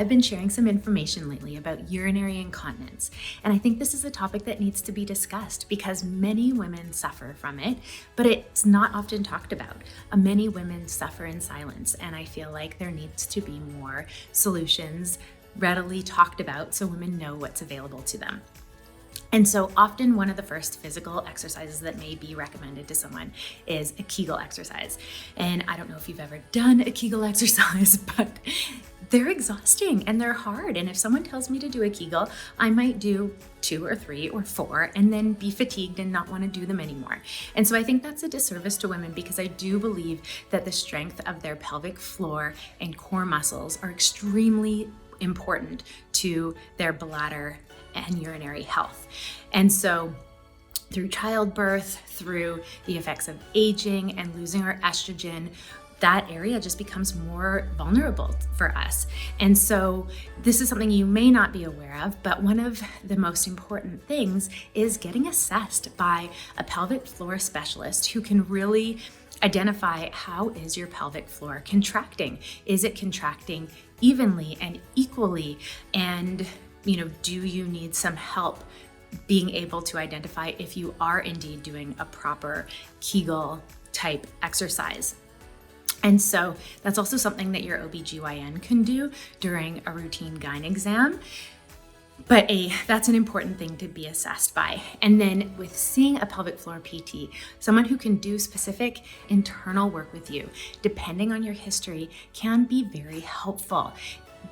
I've been sharing some information lately about urinary incontinence, and I think this is a topic that needs to be discussed because many women suffer from it, but it's not often talked about. Many women suffer in silence, and I feel like there needs to be more solutions readily talked about so women know what's available to them. And so often one of the first physical exercises that may be recommended to someone is a Kegel exercise. And I don't know if you've ever done a Kegel exercise, but they're exhausting and they're hard. And if someone tells me to do a Kegel, I might do 2 or 3 or 4 and then be fatigued and not want to do them anymore. And so I think that's a disservice to women because I do believe that the strength of their pelvic floor and core muscles are extremely important to their bladder and urinary health. And so through childbirth, through the effects of aging and losing our estrogen, that area just becomes more vulnerable for us. And so this is something you may not be aware of, but one of the most important things is getting assessed by a pelvic floor specialist who can really identify how is your pelvic floor contracting. Is it contracting evenly and equally? And do you need some help being able to identify if you are indeed doing a proper Kegel type exercise? And so that's also something that your OBGYN can do during a routine gyne exam. But that's an important thing to be assessed by. And then with seeing a pelvic floor PT, someone who can do specific internal work with you, depending on your history, can be very helpful.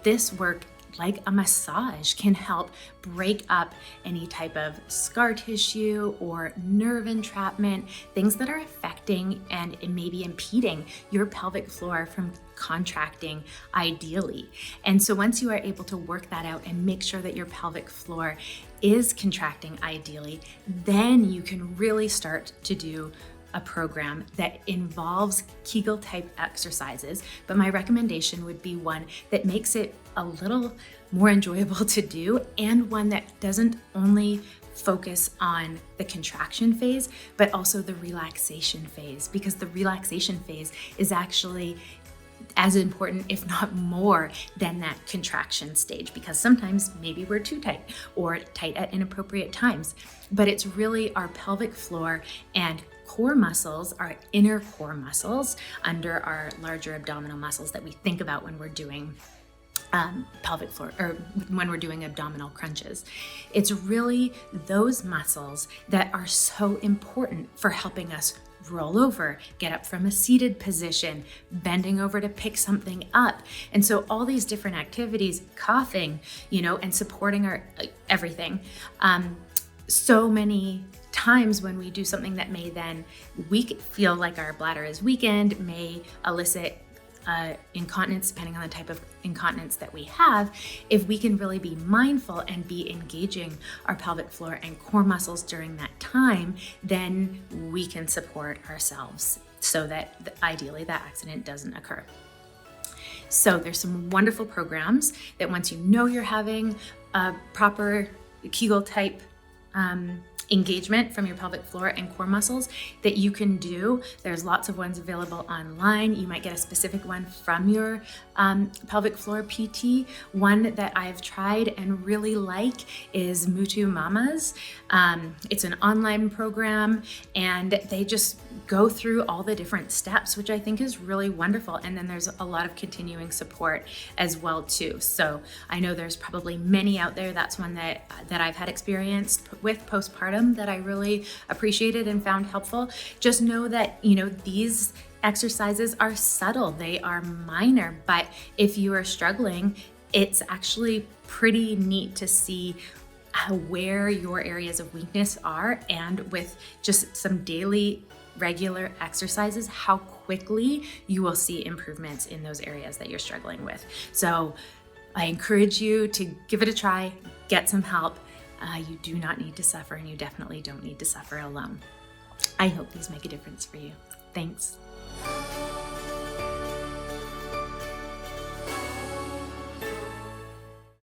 This work, like a massage, can help break up any type of scar tissue or nerve entrapment, things that are affecting and maybe impeding your pelvic floor from contracting ideally. And so once you are able to work that out and make sure that your pelvic floor is contracting ideally, then you can really start to do a program that involves Kegel type exercises, but my recommendation would be one that makes it a little more enjoyable to do and one that doesn't only focus on the contraction phase, but also the relaxation phase, because the relaxation phase is actually as important, if not more, than that contraction stage, because sometimes maybe we're too tight or tight at inappropriate times. But it's really our pelvic floor and core muscles, our inner core muscles under our larger abdominal muscles that we think about when we're doing pelvic floor or when we're doing abdominal crunches. It's really those muscles that are so important for helping us roll over, get up from a seated position, bending over to pick something up. And so all these different activities, coughing, and supporting our everything. So many times when we do something that may then feel like our bladder is weakened, may elicit incontinence, depending on the type of incontinence that we have. If we can really be mindful and be engaging our pelvic floor and core muscles during that time, then we can support ourselves so that ideally that accident doesn't occur. So there's some wonderful programs that once you know you're having a proper Kegel type engagement from your pelvic floor and core muscles that you can do. There's lots of ones available online. You might get a specific one from your pelvic floor PT. One that I've tried and really like is Mutu Mamas. It's an online program and they just go through all the different steps, which I think is really wonderful. And then there's a lot of continuing support as well too. So I know there's probably many out there. That's one that I've had experience with postpartum that I really appreciated and found helpful. Just know that, these exercises are subtle, they are minor, but if you are struggling, it's actually pretty neat to see where your areas of weakness are, and with just some daily regular exercises, how quickly you will see improvements in those areas that you're struggling with. So I encourage you to give it a try, get some help. You do not need to suffer, and you definitely don't need to suffer alone. I hope these make a difference for you. Thanks.